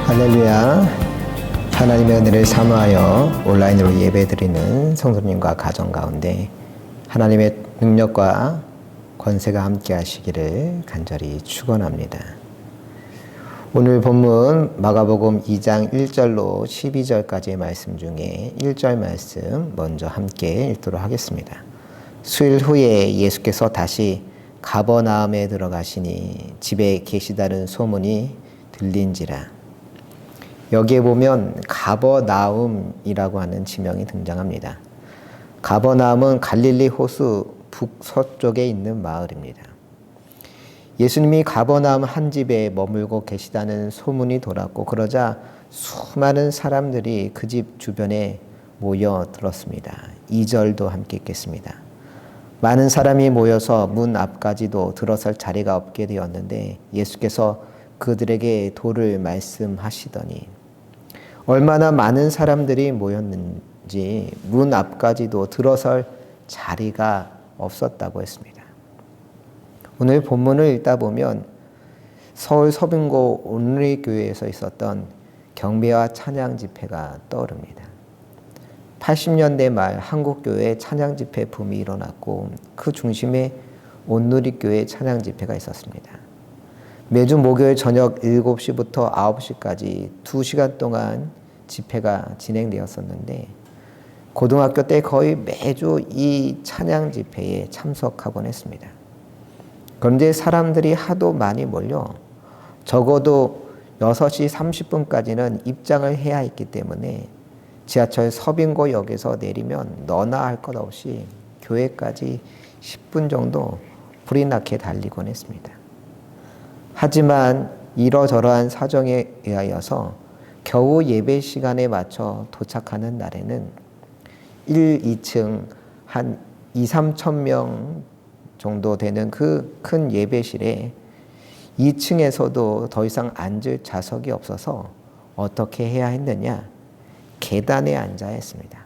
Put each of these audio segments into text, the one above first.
할렐루야. 하나님의 은혜를 사모하여 온라인으로 예배드리는 성도님과 가정 가운데 하나님의 능력과 권세가 함께 하시기를 간절히 축원합니다. 오늘 본문 마가복음 2장 1절로 12절까지의 말씀 중에 1절 말씀 먼저 함께 읽도록 하겠습니다. 수일 후에 예수께서 다시 가버나움에 들어가시니 집에 계시다는 소문이 들린지라. 여기에 보면 가버나움이라고 하는 지명이 등장합니다. 가버나움은 갈릴리 호수 북서쪽에 있는 마을입니다. 예수님이 가버나움 한 집에 머물고 계시다는 소문이 돌았고 그러자 수많은 사람들이 그 집 주변에 모여들었습니다. 2절도 함께 읽겠습니다. 많은 사람이 모여서 문 앞까지도 들어설 자리가 없게 되었는데 예수께서 그들에게 도를 말씀하시더니 얼마나 많은 사람들이 모였는지 문 앞까지도 들어설 자리가 없었다고 했습니다. 오늘 본문을 읽다 보면 서울 서빙고 온누리교회에서 있었던 경배와 찬양 집회가 떠오릅니다. 80년대 말 한국교회 찬양 집회 붐이 일어났고 그 중심에 온누리교회 찬양 집회가 있었습니다. 매주 목요일 저녁 7시부터 9시까지 2시간 동안 집회가 진행되었었는데 고등학교 때 거의 매주 이 찬양 집회에 참석하곤 했습니다. 그런데 사람들이 하도 많이 몰려 적어도 6시 30분까지는 입장을 해야 했기 때문에 지하철 서빙고역에서 내리면 너나 할 것 없이 교회까지 10분 정도 불이 나게 달리곤 했습니다. 하지만 이러저러한 사정에 의하여서 겨우 예배 시간에 맞춰 도착하는 날에는 1, 2층 한 2, 3천 명 정도 되는 그 큰 예배실에 2층에서도 더 이상 앉을 좌석이 없어서 어떻게 해야 했느냐? 계단에 앉아야 했습니다.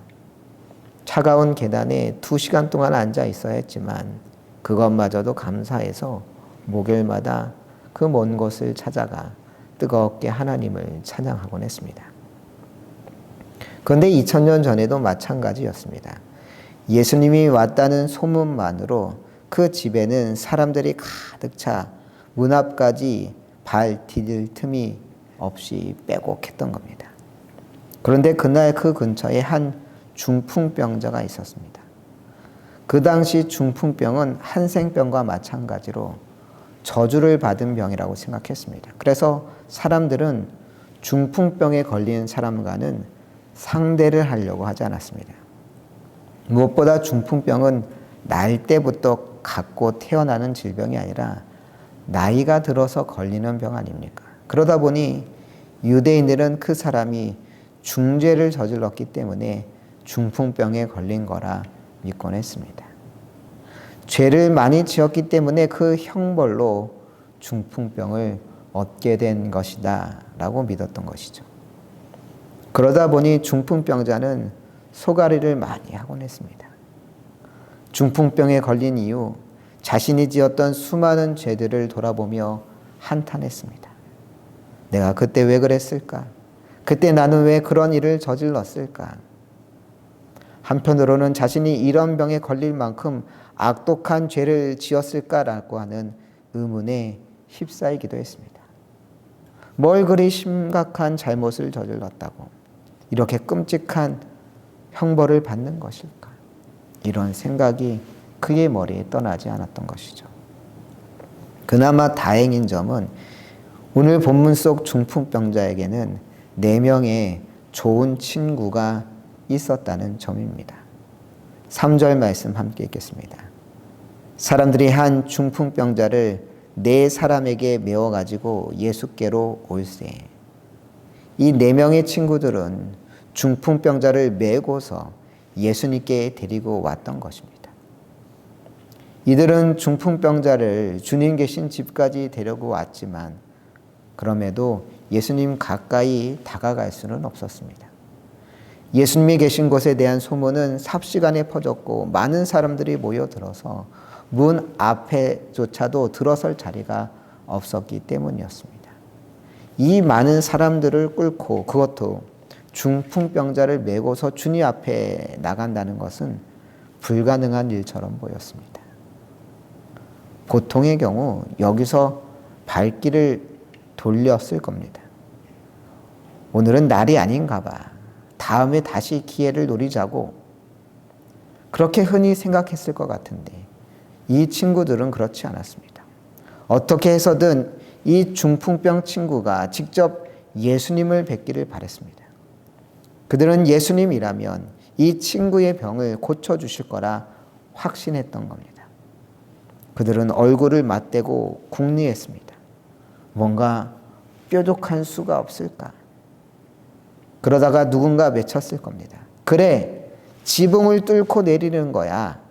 차가운 계단에 2시간 동안 앉아 있어야 했지만 그것마저도 감사해서 목요일마다 그 먼 곳을 찾아가 뜨겁게 하나님을 찬양하곤 했습니다. 그런데 2000년 전에도 마찬가지였습니다. 예수님이 왔다는 소문만으로 그 집에는 사람들이 가득 차 문 앞까지 발 디딜 틈이 없이 빼곡했던 겁니다. 그런데 그날 그 근처에 한 중풍병자가 있었습니다. 그 당시 중풍병은 한생병과 마찬가지로 저주를 받은 병이라고 생각했습니다. 그래서 사람들은 중풍병에 걸린 사람과는 상대를 하려고 하지 않았습니다. 무엇보다 중풍병은 날 때부터 갖고 태어나는 질병이 아니라 나이가 들어서 걸리는 병 아닙니까? 그러다 보니 유대인들은 그 사람이 중죄를 저질렀기 때문에 중풍병에 걸린 거라 믿곤 했습니다. 죄를 많이 지었기 때문에 그 형벌로 중풍병을 얻게 된 것이다 라고 믿었던 것이죠. 그러다 보니 중풍병자는 소가리를 많이 하곤 했습니다. 중풍병에 걸린 이후 자신이 지었던 수많은 죄들을 돌아보며 한탄했습니다. 내가 그때 왜 그랬을까? 그때 나는 왜 그런 일을 저질렀을까? 한편으로는 자신이 이런 병에 걸릴 만큼 악독한 죄를 지었을까라고 하는 의문에 휩싸이기도 했습니다. 뭘 그리 심각한 잘못을 저질렀다고 이렇게 끔찍한 형벌을 받는 것일까? 이런 생각이 그의 머리에 떠나지 않았던 것이죠. 그나마 다행인 점은 오늘 본문 속 중풍병자에게는 4명의 좋은 친구가 있었다는 점입니다. 3절 말씀 함께 읽겠습니다. 사람들이 한 중풍병자를 4사람에게 메워가지고 예수께로 올세. 이 4명의 친구들은 중풍병자를 메고서 예수님께 데리고 왔던 것입니다. 이들은 중풍병자를 주님 계신 집까지 데리고 왔지만 그럼에도 예수님 가까이 다가갈 수는 없었습니다. 예수님이 계신 곳에 대한 소문은 삽시간에 퍼졌고 많은 사람들이 모여들어서 문 앞에조차도 들어설 자리가 없었기 때문이었습니다. 이 많은 사람들을 끌고 그것도 중풍병자를 메고서 주님 앞에 나간다는 것은 불가능한 일처럼 보였습니다. 보통의 경우 여기서 발길을 돌렸을 겁니다. 오늘은 날이 아닌가 봐. 다음에 다시 기회를 노리자고 그렇게 흔히 생각했을 것 같은데 이 친구들은 그렇지 않았습니다. 어떻게 해서든 이 중풍병 친구가 직접 예수님을 뵙기를 바랬습니다. 그들은 예수님이라면 이 친구의 병을 고쳐주실 거라 확신했던 겁니다. 그들은 얼굴을 맞대고 궁리했습니다. 뭔가 뾰족한 수가 없을까? 그러다가 누군가 외쳤을 겁니다. 그래, 지붕을 뚫고 내리는 거야.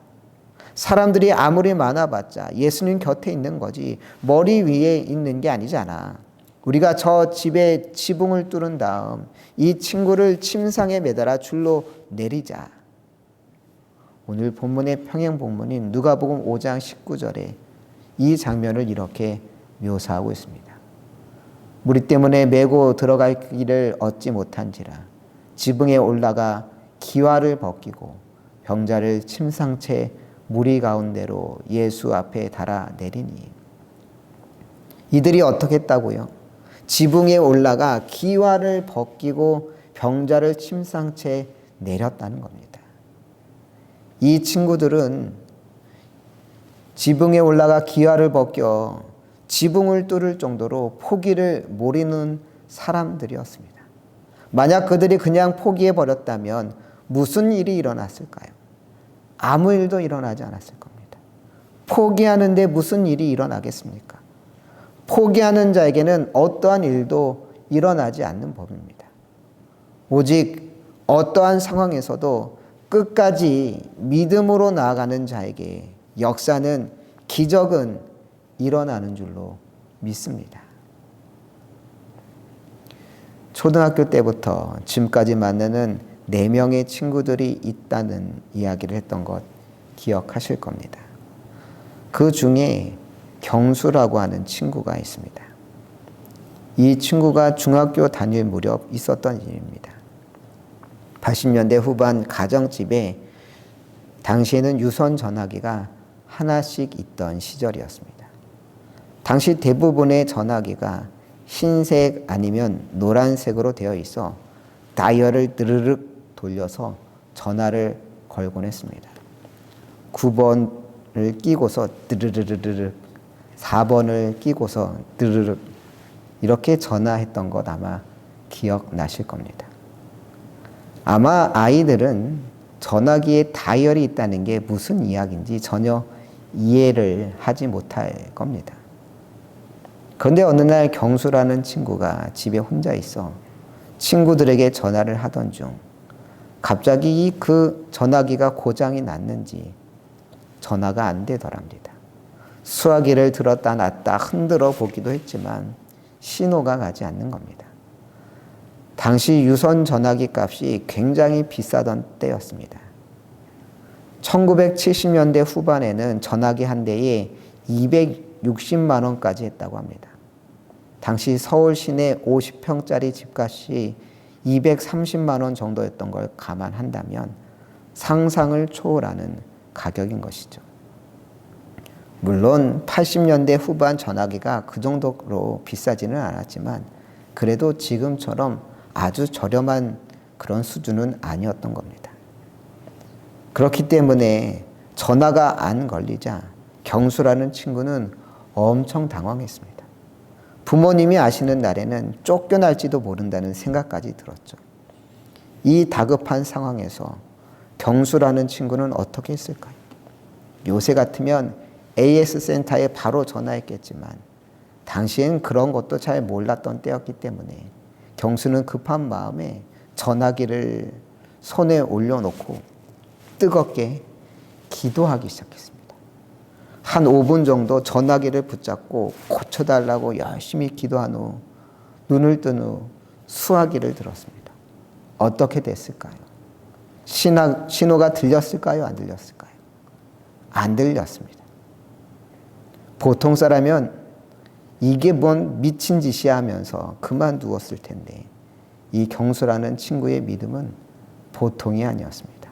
사람들이 아무리 많아봤자 예수님 곁에 있는 거지 머리 위에 있는 게 아니잖아. 우리가 저 집에 지붕을 뚫은 다음 이 친구를 침상에 매달아 줄로 내리자. 오늘 본문의 평행 본문인 누가복음 5장 19절에 이 장면을 이렇게 묘사하고 있습니다. 무리 때문에 메고 들어갈 길을 얻지 못한지라 지붕에 올라가 기와를 벗기고 병자를 침상채 무리 가운데로 예수 앞에 달아 내리니 이들이 어떻게 했다고요? 지붕에 올라가 기와를 벗기고 병자를 침상채 내렸다는 겁니다. 이 친구들은 지붕에 올라가 기와를 벗겨 지붕을 뚫을 정도로 포기를 모르는 사람들이었습니다. 만약 그들이 그냥 포기해버렸다면 무슨 일이 일어났을까요? 아무 일도 일어나지 않았을 겁니다. 포기하는데 무슨 일이 일어나겠습니까? 포기하는 자에게는 어떠한 일도 일어나지 않는 법입니다. 오직 어떠한 상황에서도 끝까지 믿음으로 나아가는 자에게 역사는, 기적은 일어나는 줄로 믿습니다. 초등학교 때부터 지금까지 만나는 4명의 친구들이 있다는 이야기를 했던 것 기억하실 겁니다. 그 중에 경수라고 하는 친구가 있습니다. 이 친구가 중학교 다닐 무렵 있었던 일입니다. 80년대 후반 가정집에 당시에는 유선 전화기가 하나씩 있던 시절이었습니다. 당시 대부분의 전화기가 흰색 아니면 노란색으로 되어 있어 다이얼을 드르륵 돌려서 전화를 걸곤 했습니다. 9번을 끼고서 드르르르르, 4번을 끼고서 드르륵 이렇게 전화했던 것 아마 기억나실 겁니다. 아마 아이들은 전화기에 다이얼이 있다는 게 무슨 이야기인지 전혀 이해를 하지 못할 겁니다. 그런데 어느 날 경수라는 친구가 집에 혼자 있어 친구들에게 전화를 하던 중 갑자기 그 전화기가 고장이 났는지 전화가 안 되더랍니다. 수화기를 들었다 놨다 흔들어 보기도 했지만 신호가 가지 않는 겁니다. 당시 유선 전화기 값이 굉장히 비싸던 때였습니다. 1970년대 후반에는 전화기 한 대에 260만 원까지 했다고 합니다. 당시 서울 시내 50평짜리 집값이 230만 원 정도였던 걸 감안한다면 상상을 초월하는 가격인 것이죠. 물론 80년대 후반 전화기가 그 정도로 비싸지는 않았지만 그래도 지금처럼 아주 저렴한 그런 수준은 아니었던 겁니다. 그렇기 때문에 전화가 안 걸리자 경수라는 친구는 엄청 당황했습니다. 부모님이 아시는 날에는 쫓겨날지도 모른다는 생각까지 들었죠. 이 다급한 상황에서 경수라는 친구는 어떻게 했을까요? 요새 같으면 AS 센터에 바로 전화했겠지만 당시엔 그런 것도 잘 몰랐던 때였기 때문에 경수는 급한 마음에 전화기를 손에 올려놓고 뜨겁게 기도하기 시작했습니다. 한 5분 정도 전화기를 붙잡고 고쳐달라고 열심히 기도한 후 눈을 뜬 후 수화기를 들었습니다. 어떻게 됐을까요? 신호가 들렸을까요? 안 들렸을까요? 안 들렸습니다. 보통 사람은 이게 뭔 미친 짓이야 하면서 그만두었을 텐데 이 경수라는 친구의 믿음은 보통이 아니었습니다.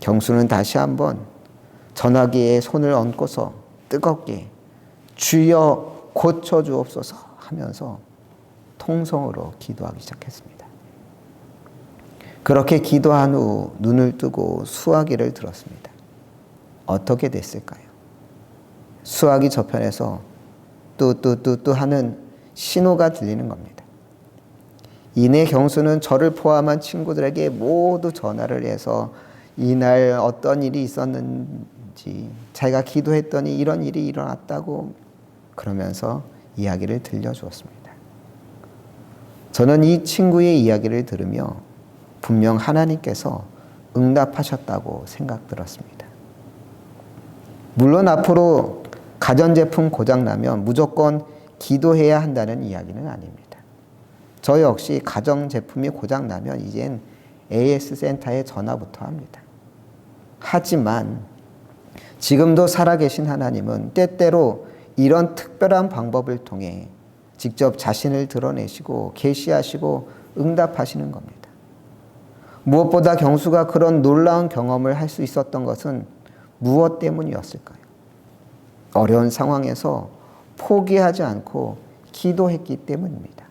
경수는 다시 한번 전화기에 손을 얹고서 뜨겁게 주여 고쳐주옵소서 하면서 통성으로 기도하기 시작했습니다. 그렇게 기도한 후 눈을 뜨고 수화기를 들었습니다. 어떻게 됐을까요? 수화기 저편에서 뚜뚜뚜뚜 하는 신호가 들리는 겁니다. 이내 경수는 저를 포함한 친구들에게 모두 전화를 해서 이날 어떤 일이 있었는지, 자기가 기도했더니 이런 일이 일어났다고 그러면서 이야기를 들려주었습니다. 저는 이 친구의 이야기를 들으며 분명 하나님께서 응답하셨다고 생각 들었습니다. 물론 앞으로 가전제품 고장나면 무조건 기도해야 한다는 이야기는 아닙니다. 저 역시 가전제품이 고장나면 이젠 AS 센터에 전화부터 합니다. 하지만 지금도 살아계신 하나님은 때때로 이런 특별한 방법을 통해 직접 자신을 드러내시고 계시하시고 응답하시는 겁니다. 무엇보다 경수가 그런 놀라운 경험을 할 수 있었던 것은 무엇 때문이었을까요? 어려운 상황에서 포기하지 않고 기도했기 때문입니다.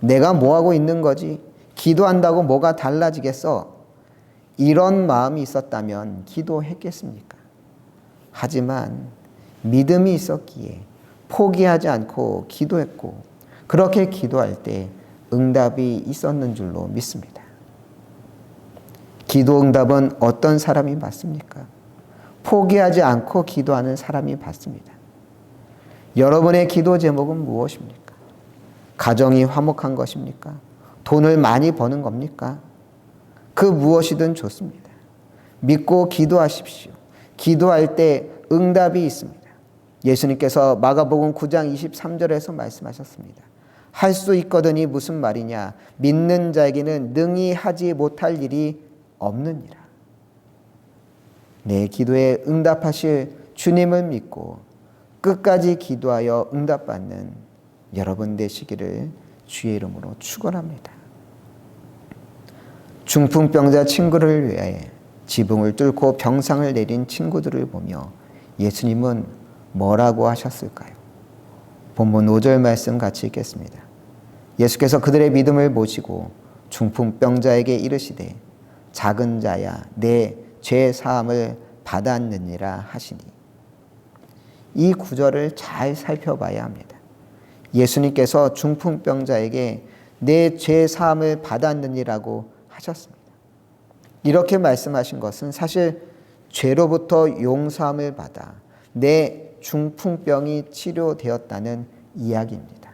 내가 뭐하고 있는 거지? 기도한다고 뭐가 달라지겠어? 이런 마음이 있었다면 기도했겠습니까? 하지만 믿음이 있었기에 포기하지 않고 기도했고 그렇게 기도할 때 응답이 있었는 줄로 믿습니다. 기도 응답은 어떤 사람이 받습니까? 포기하지 않고 기도하는 사람이 받습니다. 여러분의 기도 제목은 무엇입니까? 가정이 화목한 것입니까? 돈을 많이 버는 겁니까? 그 무엇이든 좋습니다. 믿고 기도하십시오. 기도할 때 응답이 있습니다. 예수님께서 마가복음 9장 23절에서 말씀하셨습니다. 할 수 있거든이 무슨 말이냐? 믿는 자에게는 능히 하지 못할 일이 없느니라. 내 기도에 응답하실 주님을 믿고 끝까지 기도하여 응답받는 여러분 되시기를 주의 이름으로 축원합니다. 중풍병자 친구를 위해 지붕을 뚫고 병상을 내린 친구들을 보며 예수님은 뭐라고 하셨을까요? 본문 5절 말씀 같이 읽겠습니다. 예수께서 그들의 믿음을 보시고 중풍병자에게 이르시되 작은 자야 내 죄 사함을 받았느니라 하시니. 이 구절을 잘 살펴봐야 합니다. 예수님께서 중풍병자에게 내 죄 사함을 받았느니라고 하셨습니다. 이렇게 말씀하신 것은 사실 죄로부터 용서함을 받아 내 중풍병이 치료되었다는 이야기입니다.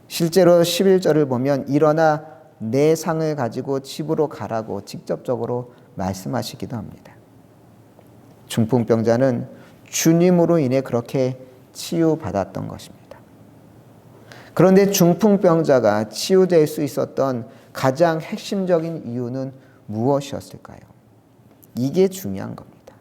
실제로 11절을 보면 일어나 내 상을 가지고 집으로 가라고 직접적으로 말씀하시기도 합니다. 중풍병자는 주님으로 인해 그렇게 치유받았던 것입니다. 그런데 중풍병자가 치유될 수 있었던 가장 핵심적인 이유는 무엇이었을까요? 이게 중요한 겁니다.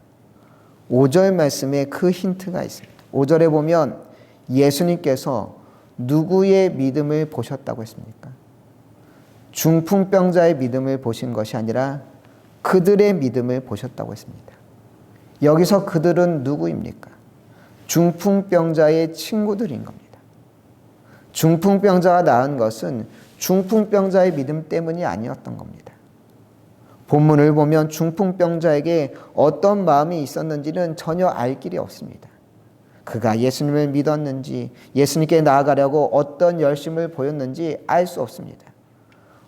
5절 말씀에 그 힌트가 있습니다. 5절에 보면 예수님께서 누구의 믿음을 보셨다고 했습니까? 중풍병자의 믿음을 보신 것이 아니라 그들의 믿음을 보셨다고 했습니다. 여기서 그들은 누구입니까? 중풍병자의 친구들인 겁니다. 중풍병자가 나은 것은 중풍병자의 믿음 때문이 아니었던 겁니다. 본문을 보면 중풍병자에게 어떤 마음이 있었는지는 전혀 알 길이 없습니다. 그가 예수님을 믿었는지 예수님께 나아가려고 어떤 열심을 보였는지 알 수 없습니다.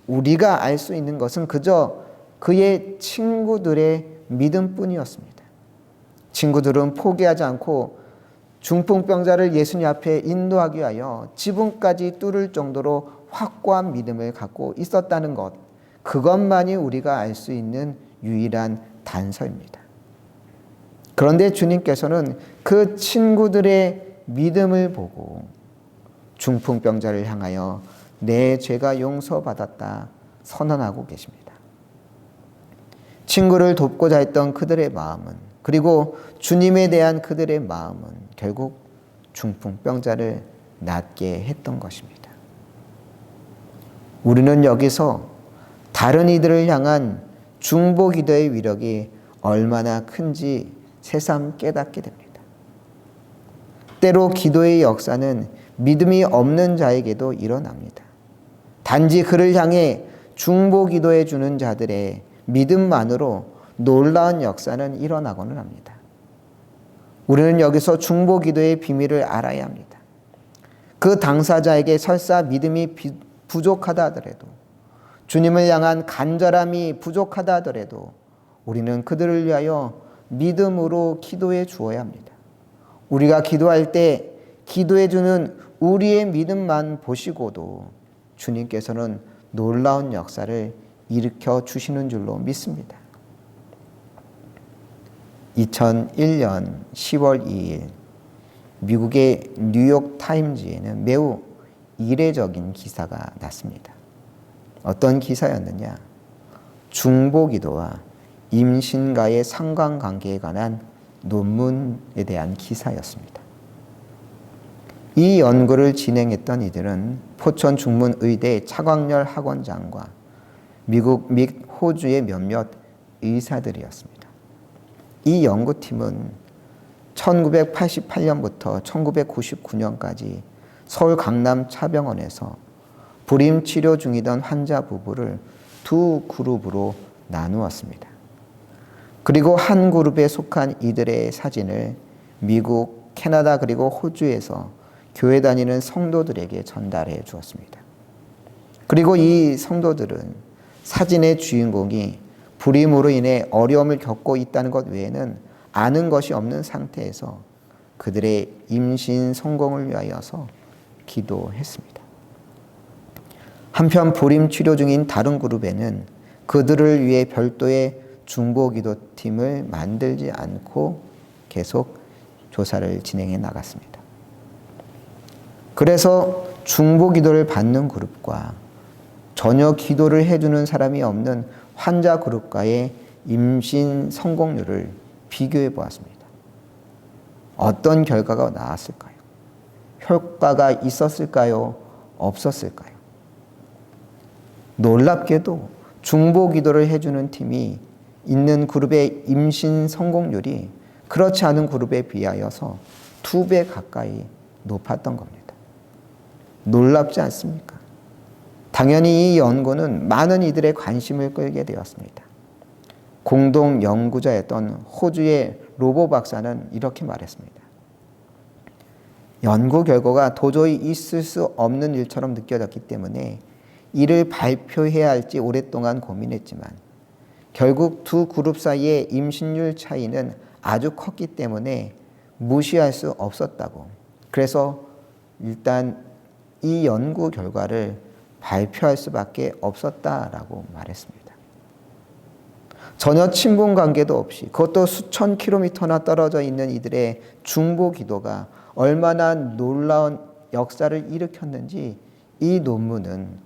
우리가 알 수 있는 것은 그저 그의 친구들의 믿음뿐이었습니다. 친구들은 포기하지 않고 중풍병자를 예수님 앞에 인도하기 위하여 지붕까지 뚫을 정도로 확고한 믿음을 갖고 있었다는 것, 그것만이 우리가 알 수 있는 유일한 단서입니다. 그런데 주님께서는 그 친구들의 믿음을 보고 중풍병자를 향하여 내 죄가 용서받았다 선언하고 계십니다. 친구를 돕고자 했던 그들의 마음은, 그리고 주님에 대한 그들의 마음은 결국 중풍병자를 낫게 했던 것입니다. 우리는 여기서 다른 이들을 향한 중보기도의 위력이 얼마나 큰지 새삼 깨닫게 됩니다. 때로 기도의 역사는 믿음이 없는 자에게도 일어납니다. 단지 그를 향해 중보기도해 주는 자들의 믿음만으로 놀라운 역사는 일어나고는 합니다. 우리는 여기서 중보기도의 비밀을 알아야 합니다. 그 당사자에게 설사 믿음이 부족하다 하더라도, 주님을 향한 간절함이 부족하다 하더라도 우리는 그들을 위하여 믿음으로 기도해 주어야 합니다. 우리가 기도할 때 기도해 주는 우리의 믿음만 보시고도 주님께서는 놀라운 역사를 일으켜 주시는 줄로 믿습니다. 2001년 10월 2일 미국의 뉴욕 타임즈에는 매우 이례적인 기사가 났습니다. 어떤 기사였느냐? 중보기도와 임신과의 상관관계에 관한 논문에 대한 기사였습니다. 이 연구를 진행했던 이들은 포천 중문의대 차광렬 학원장과 미국 및 호주의 몇몇 의사들이었습니다. 이 연구팀은 1988년부터 1999년까지 서울 강남 차병원에서 불임 치료 중이던 환자 부부를 두 그룹으로 나누었습니다. 그리고 한 그룹에 속한 이들의 사진을 미국, 캐나다 그리고 호주에서 교회 다니는 성도들에게 전달해 주었습니다. 그리고 이 성도들은 사진의 주인공이 불임으로 인해 어려움을 겪고 있다는 것 외에는 아는 것이 없는 상태에서 그들의 임신 성공을 위하여서 기도했습니다. 한편 불임 치료 중인 다른 그룹에는 그들을 위해 별도의 중보기도팀을 만들지 않고 계속 조사를 진행해 나갔습니다. 그래서 중보기도를 받는 그룹과 전혀 기도를 해주는 사람이 없는 환자 그룹과의 임신 성공률을 비교해 보았습니다. 어떤 결과가 나왔을까요? 효과가 있었을까요? 없었을까요? 놀랍게도 중보기도를 해주는 팀이 있는 그룹의 임신 성공률이 그렇지 않은 그룹에 비하여서 2배 가까이 높았던 겁니다. 놀랍지 않습니까? 당연히 이 연구는 많은 이들의 관심을 끌게 되었습니다. 공동 연구자였던 호주의 로보 박사는 이렇게 말했습니다. 연구 결과가 도저히 있을 수 없는 일처럼 느껴졌기 때문에 이를 발표해야 할지 오랫동안 고민했지만 결국 두 그룹 사이의 임신율 차이는 아주 컸기 때문에 무시할 수 없었다고. 그래서 일단 이 연구 결과를 발표할 수밖에 없었다라고 말했습니다. 전혀 친분 관계도 없이 그것도 수천 킬로미터나 떨어져 있는 이들의 중보 기도가 얼마나 놀라운 역사를 일으켰는지 이 논문은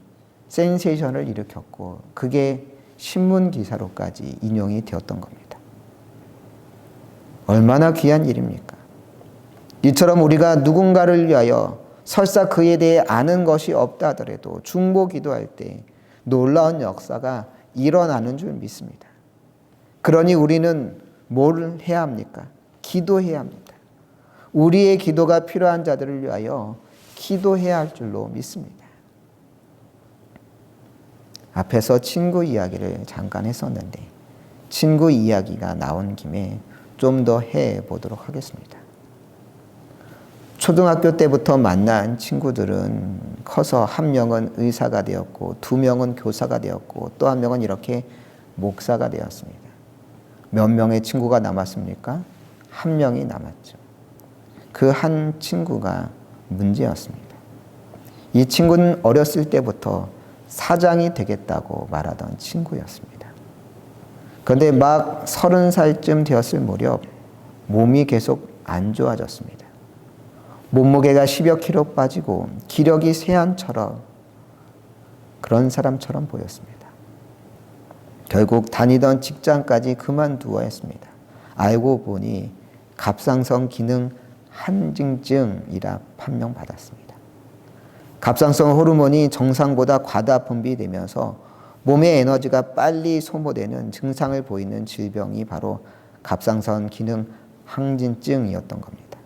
센세이션을 일으켰고 그게 신문 기사로까지 인용이 되었던 겁니다. 얼마나 귀한 일입니까? 이처럼 우리가 누군가를 위하여 설사 그에 대해 아는 것이 없다 하더라도 중보 기도할 때 놀라운 역사가 일어나는 줄 믿습니다. 그러니 우리는 뭘 해야 합니까? 기도해야 합니다. 우리의 기도가 필요한 자들을 위하여 기도해야 할 줄로 믿습니다. 앞에서 친구 이야기를 잠깐 했었는데 친구 이야기가 나온 김에 좀 더 해보도록 하겠습니다. 초등학교 때부터 만난 친구들은 커서 한 명은 의사가 되었고 두 명은 교사가 되었고 또 한 명은 이렇게 목사가 되었습니다. 몇 명의 친구가 남았습니까? 한 명이 남았죠. 그 한 친구가 문제였습니다. 이 친구는 어렸을 때부터 사장이 되겠다고 말하던 친구였습니다. 그런데 막 30살쯤 되었을 무렵 몸이 계속 안 좋아졌습니다. 몸무게가 10여 킬로 빠지고 기력이 쇠한처럼 그런 사람처럼 보였습니다. 결국 다니던 직장까지 그만두어야 했습니다. 알고 보니 갑상선 기능 한증증이라 판명받았습니다. 갑상선 호르몬이 정상보다 과다 분비되면서 몸의 에너지가 빨리 소모되는 증상을 보이는 질병이 바로 갑상선 기능 항진증이었던 겁니다.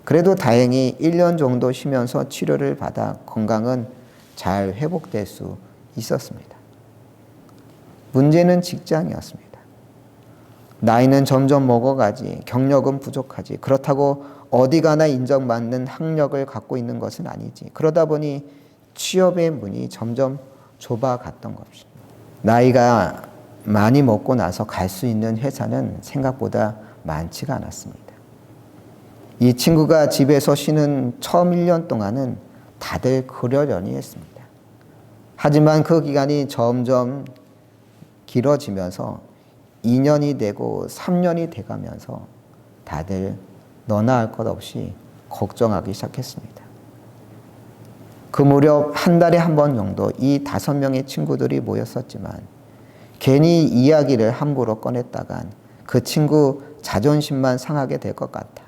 그래도 다행히 1년 정도 쉬면서 치료를 받아 건강은 잘 회복될 수 있었습니다. 문제는 직장이었습니다. 나이는 점점 먹어가지, 경력은 부족하지, 그렇다고 어디 가나 인정받는 학력을 갖고 있는 것은 아니지. 그러다 보니 취업의 문이 점점 좁아갔던 것입니다. 나이가 많이 먹고 나서 갈 수 있는 회사는 생각보다 많지가 않았습니다. 이 친구가 집에서 쉬는 처음 1년 동안은 다들 그러려니 했습니다. 하지만 그 기간이 점점 길어지면서 2년이 되고 3년이 돼가면서 다들 너나 할 것 없이 걱정하기 시작했습니다. 그 무렵 한 달에 한 번 정도 이 5명의 친구들이 모였었지만 괜히 이야기를 함부로 꺼냈다간 그 친구 자존심만 상하게 될 것 같아.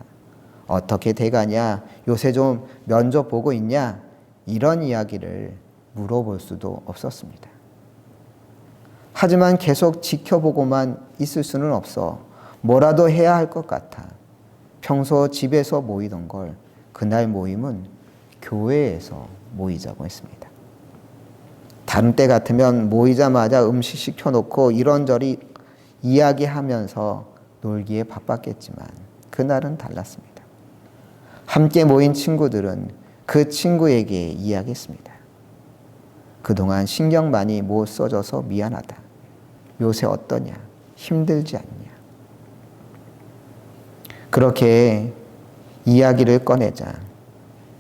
어떻게 돼가냐? 요새 좀 면접 보고 있냐? 이런 이야기를 물어볼 수도 없었습니다. 하지만 계속 지켜보고만 있을 수는 없어 뭐라도 해야 할 것 같아. 평소 집에서 모이던 걸 그날 모임은 교회에서 모이자고 했습니다. 다른 때 같으면 모이자마자 음식 시켜놓고 이런저런 이야기하면서 놀기에 바빴겠지만 그날은 달랐습니다. 함께 모인 친구들은 그 친구에게 이야기했습니다. 그동안 신경 많이 못 써줘서 미안하다. 요새 어떠냐? 힘들지 않냐? 그렇게 이야기를 꺼내자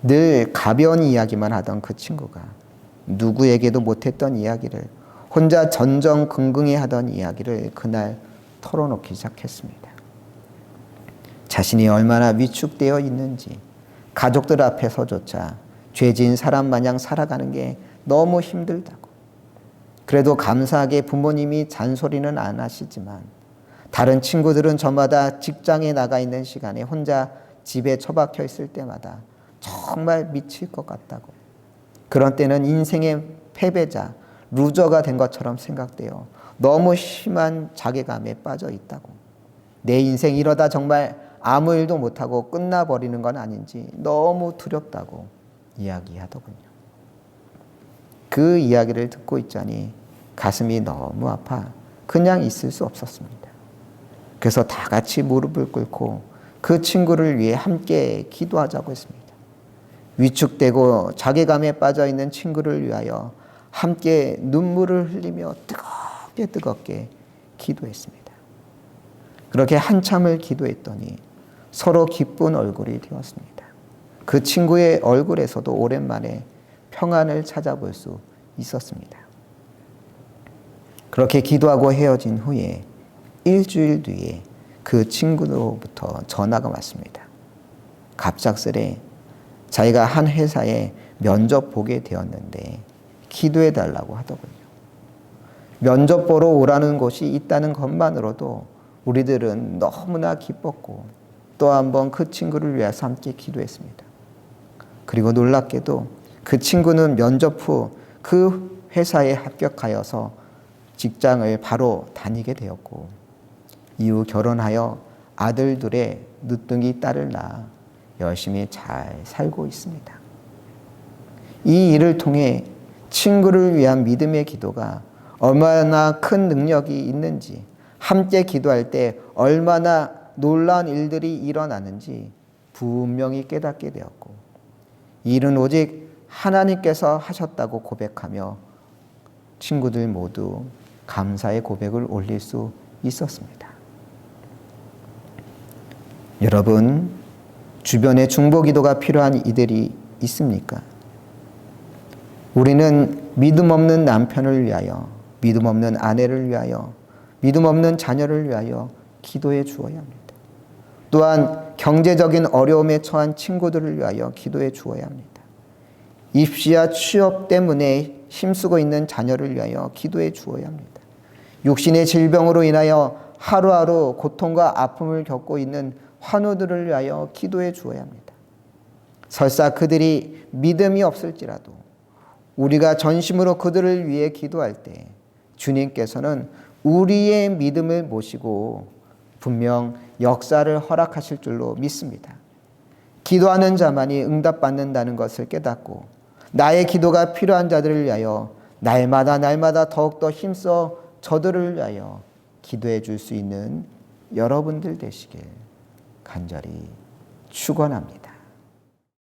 늘 가벼운 이야기만 하던 그 친구가 누구에게도 못했던 이야기를 혼자 전전긍긍해 하던 이야기를 그날 털어놓기 시작했습니다. 자신이 얼마나 위축되어 있는지 가족들 앞에서조차 죄진 사람 마냥 살아가는 게 너무 힘들다고. 그래도 감사하게 부모님이 잔소리는 안 하시지만 다른 친구들은 저마다 직장에 나가 있는 시간에 혼자 집에 처박혀 있을 때마다 정말 미칠 것 같다고. 그런 때는 인생의 패배자, 루저가 된 것처럼 생각돼요. 너무 심한 자괴감에 빠져 있다고. 내 인생 이러다 정말 아무 일도 못하고 끝나버리는 건 아닌지 너무 두렵다고 이야기하더군요. 그 이야기를 듣고 있자니 가슴이 너무 아파 그냥 있을 수 없었습니다. 그래서 다 같이 무릎을 꿇고 그 친구를 위해 함께 기도하자고 했습니다. 위축되고 자괴감에 빠져있는 친구를 위하여 함께 눈물을 흘리며 뜨겁게 기도했습니다. 그렇게 한참을 기도했더니 서로 기쁜 얼굴이 되었습니다. 그 친구의 얼굴에서도 오랜만에 평안을 찾아볼 수 있었습니다. 그렇게 기도하고 헤어진 후에 일주일 뒤에 그 친구로부터 전화가 왔습니다. 갑작스레 자기가 한 회사에 면접 보게 되었는데 기도해 달라고 하더군요. 면접 보러 오라는 곳이 있다는 것만으로도 우리들은 너무나 기뻤고 또 한 번 그 친구를 위해서 함께 기도했습니다. 그리고 놀랍게도 그 친구는 면접 후 그 회사에 합격하여서 직장을 바로 다니게 되었고 이후 결혼하여 아들 둘에 늦둥이 딸을 낳아 열심히 잘 살고 있습니다. 이 일을 통해 친구를 위한 믿음의 기도가 얼마나 큰 능력이 있는지, 함께 기도할 때 얼마나 놀라운 일들이 일어나는지 분명히 깨닫게 되었고, 이 일은 오직 하나님께서 하셨다고 고백하며 친구들 모두 감사의 고백을 올릴 수 있었습니다. 여러분, 주변에 중보기도가 필요한 이들이 있습니까? 우리는 믿음 없는 남편을 위하여, 믿음 없는 아내를 위하여, 믿음 없는 자녀를 위하여 기도해 주어야 합니다. 또한 경제적인 어려움에 처한 친구들을 위하여 기도해 주어야 합니다. 입시와 취업 때문에 힘쓰고 있는 자녀를 위하여 기도해 주어야 합니다. 육신의 질병으로 인하여 하루하루 고통과 아픔을 겪고 있는 환우들을 위하여 기도해 주어야 합니다. 설사 그들이 믿음이 없을지라도 우리가 전심으로 그들을 위해 기도할 때 주님께서는 우리의 믿음을 모시고 분명 역사를 허락하실 줄로 믿습니다. 기도하는 자만이 응답받는다는 것을 깨닫고 나의 기도가 필요한 자들을 위하여 날마다 더욱더 힘써 저들을 위하여 기도해 줄 수 있는 여러분들 되시길 간절히 축원합니다.